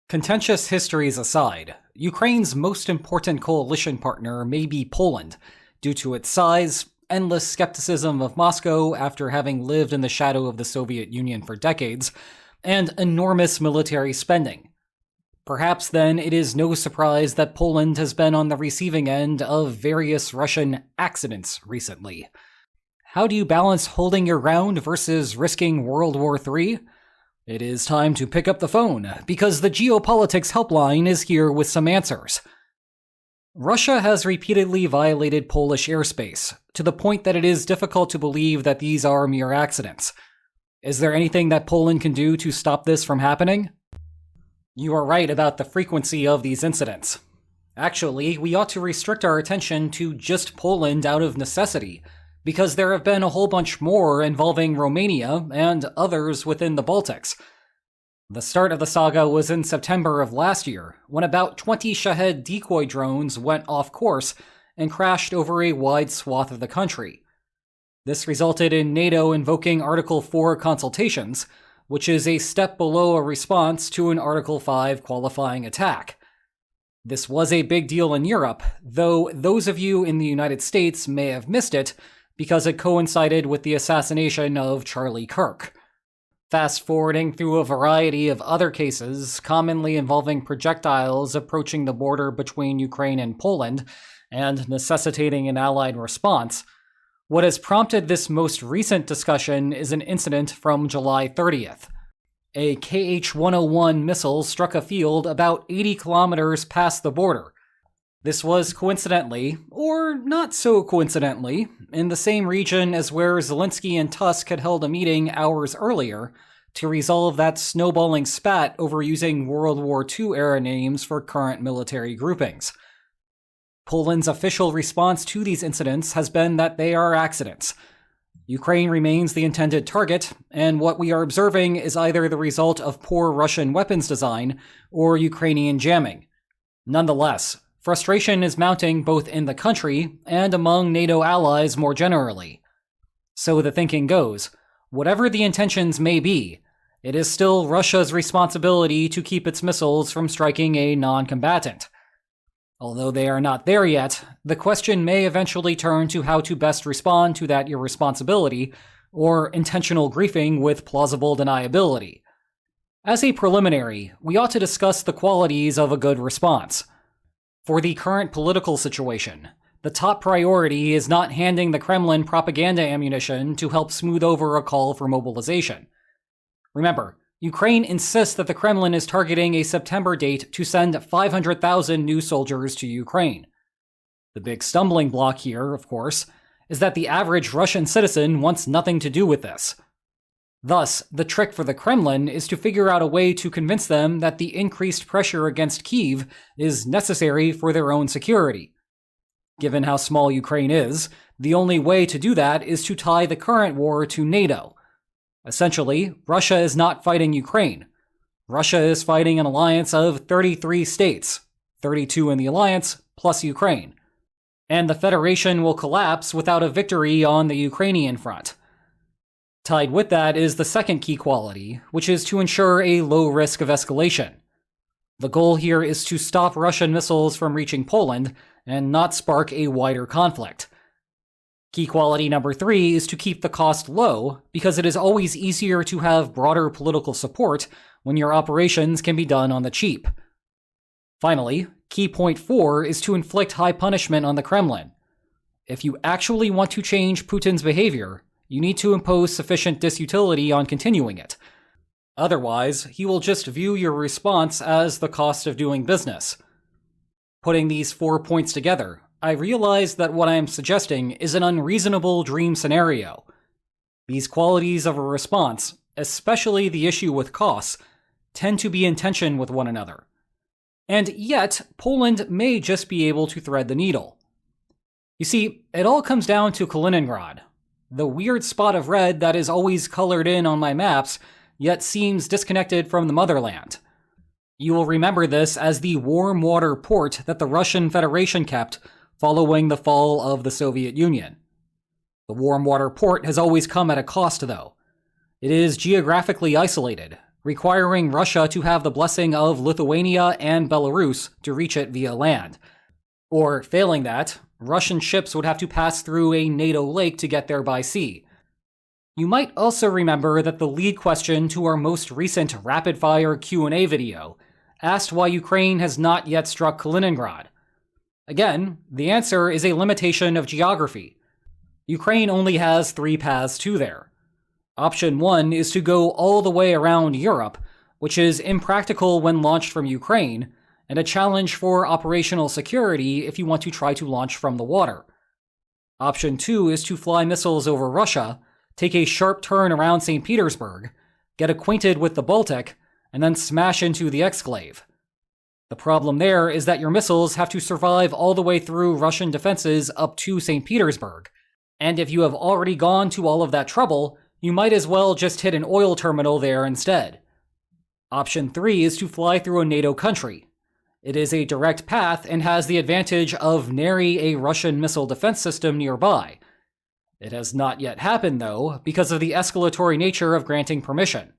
Contentious histories aside, Ukraine's most important coalition partner may be Poland, due to its size, endless skepticism of Moscow after having lived in the shadow of the Soviet Union for decades, and enormous military spending. Perhaps then it is no surprise that Poland has been on the receiving end of various Russian accidents recently. How do you balance holding your ground versus risking World War III? It is time to pick up the phone, because the Geopolitics HelpLINE is here with some answers. Russia has repeatedly violated Polish airspace, to the point that it is difficult to believe that these are mere accidents. Is there anything that Poland can do to stop this from happening? You are right about the frequency of these incidents. Actually, we ought to restrict our attention to just Poland out of necessity, because there have been a whole bunch more involving Romania and others within the Baltics. The start of the saga was in September of last year, when about 20 Shahed decoy drones went off course and crashed over a wide swath of the country. This resulted in NATO invoking Article 4 consultations, which is a step below a response to an Article 5 qualifying attack. This was a big deal in Europe, though those of you in the United States may have missed it because it coincided with the assassination of Charlie Kirk. Fast forwarding through a variety of other cases, commonly involving projectiles approaching the border between Ukraine and Poland, and necessitating an allied response, what has prompted this most recent discussion is an incident from July 30th. A Kh-101 missile struck a field about 80 kilometers past the border. This was coincidentally, or not so coincidentally, in the same region as where Zelensky and Tusk had held a meeting hours earlier to resolve that snowballing spat over using World War II-era names for current military groupings. Poland's official response to these incidents has been that they are accidents. Ukraine remains the intended target, and what we are observing is either the result of poor Russian weapons design or Ukrainian jamming. Nonetheless, frustration is mounting both in the country and among NATO allies more generally. So the thinking goes, whatever the intentions may be, it is still Russia's responsibility to keep its missiles from striking a non-combatant. Although they are not there yet, the question may eventually turn to how to best respond to that irresponsibility, or intentional griefing with plausible deniability. As a preliminary, we ought to discuss the qualities of a good response. For the current political situation, the top priority is not handing the Kremlin propaganda ammunition to help smooth over a call for mobilization. Remember, Ukraine insists that the Kremlin is targeting a September date to send 500,000 new soldiers to Ukraine. The big stumbling block here, of course, is that the average Russian citizen wants nothing to do with this. Thus, the trick for the Kremlin is to figure out a way to convince them that the increased pressure against Kyiv is necessary for their own security. Given how small Ukraine is, the only way to do that is to tie the current war to NATO. Essentially, Russia is not fighting Ukraine. Russia is fighting an alliance of 33 states, 32 in the alliance, plus Ukraine. And the Federation will collapse without a victory on the Ukrainian front. Tied with that is the second key quality, which is to ensure a low risk of escalation. The goal here is to stop Russian missiles from reaching Poland and not spark a wider conflict. Key quality number 3 is to keep the cost low, because it is always easier to have broader political support when your operations can be done on the cheap. Finally, key point 4 is to inflict high punishment on the Kremlin. If you actually want to change Putin's behavior, you need to impose sufficient disutility on continuing it. Otherwise, he will just view your response as the cost of doing business. Putting these 4 points together, I realize that what I am suggesting is an unreasonable dream scenario. These qualities of a response, especially the issue with costs, tend to be in tension with one another. And yet, Poland may just be able to thread the needle. You see, it all comes down to Kaliningrad, the weird spot of red that is always colored in on my maps, yet seems disconnected from the motherland. You will remember this as the warm water port that the Russian Federation kept following the fall of the Soviet Union. The warm water port has always come at a cost, though. It is geographically isolated, requiring Russia to have the blessing of Lithuania and Belarus to reach it via land. Or, failing that, Russian ships would have to pass through a NATO lake to get there by sea. You might also remember that the lead question to our most recent rapid-fire Q&A video asked why Ukraine has not yet struck Kaliningrad. Again, the answer is a limitation of geography. Ukraine only has 3 paths to there. Option 1 is to go all the way around Europe, which is impractical when launched from Ukraine, and a challenge for operational security if you want to try to launch from the water. Option 2 is to fly missiles over Russia, take a sharp turn around St. Petersburg, get acquainted with the Baltic, and then smash into the exclave. The problem there is that your missiles have to survive all the way through Russian defenses up to St. Petersburg, and if you have already gone to all of that trouble, you might as well just hit an oil terminal there instead. Option 3 is to fly through a NATO country. It is a direct path and has the advantage of nary a Russian missile defense system nearby. It has not yet happened, though, because of the escalatory nature of granting permission.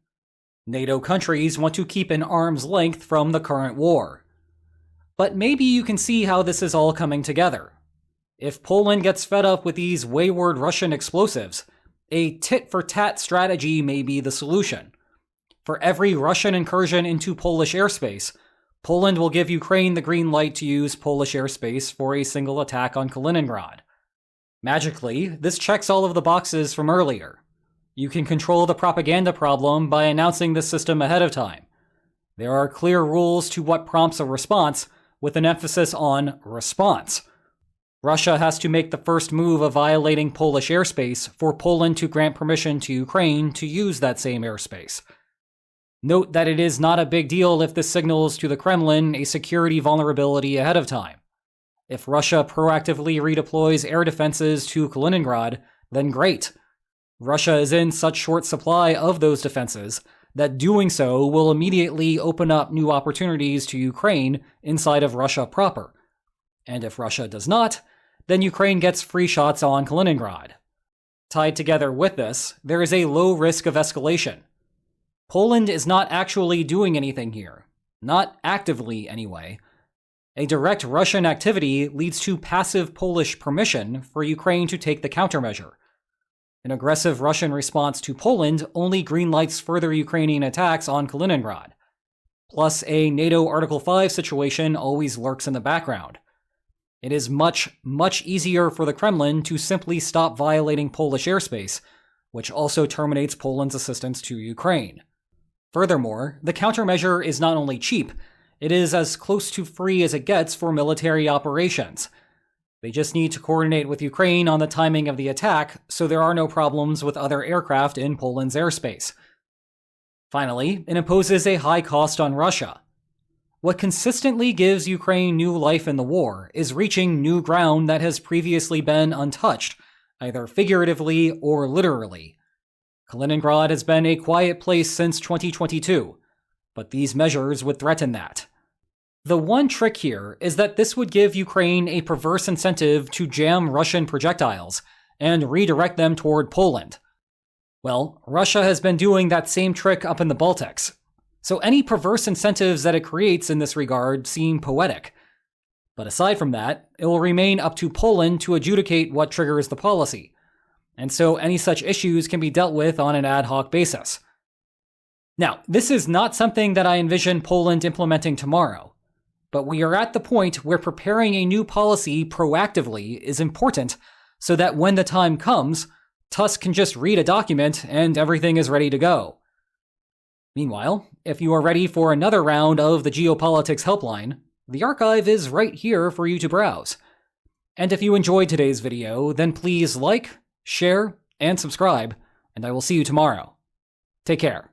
NATO countries want to keep an arm's length from the current war. But maybe you can see how this is all coming together. If Poland gets fed up with these wayward Russian explosives, a tit-for-tat strategy may be the solution. For every Russian incursion into Polish airspace, Poland will give Ukraine the green light to use Polish airspace for a single attack on Kaliningrad. Magically, this checks all of the boxes from earlier. You can control the propaganda problem by announcing the system ahead of time. There are clear rules to what prompts a response, with an emphasis on response. Russia has to make the first move of violating Polish airspace for Poland to grant permission to Ukraine to use that same airspace. Note that it is not a big deal if this signals to the Kremlin a security vulnerability ahead of time. If Russia proactively redeploys air defenses to Kaliningrad, then great. Russia is in such short supply of those defenses that doing so will immediately open up new opportunities to Ukraine inside of Russia proper. And if Russia does not, then Ukraine gets free shots on Kaliningrad. Tied together with this, there is a low risk of escalation. Poland is not actually doing anything here. Not actively, anyway. A direct Russian activity leads to passive Polish permission for Ukraine to take the countermeasure. An aggressive Russian response to Poland only greenlights further Ukrainian attacks on Kaliningrad. Plus, a NATO Article 5 situation always lurks in the background. It is much, much easier for the Kremlin to simply stop violating Polish airspace, which also terminates Poland's assistance to Ukraine. Furthermore, the countermeasure is not only cheap, it is as close to free as it gets for military operations. They just need to coordinate with Ukraine on the timing of the attack, so there are no problems with other aircraft in Poland's airspace. Finally, it imposes a high cost on Russia. What consistently gives Ukraine new life in the war is reaching new ground that has previously been untouched, either figuratively or literally. Kaliningrad has been a quiet place since 2022, but these measures would threaten that. The one trick here is that this would give Ukraine a perverse incentive to jam Russian projectiles and redirect them toward Poland. Well, Russia has been doing that same trick up in the Baltics, so any perverse incentives that it creates in this regard seem poetic. But aside from that, it will remain up to Poland to adjudicate what triggers the policy, and so any such issues can be dealt with on an ad hoc basis. Now, this is not something that I envision Poland implementing tomorrow, but we are at the point where preparing a new policy proactively is important so that when the time comes, Tusk can just read a document and everything is ready to go. Meanwhile, if you are ready for another round of the Geopolitics HelpLIne, the archive is right here for you to browse. And if you enjoyed today's video, then please like, share, and subscribe, and I will see you tomorrow. Take care.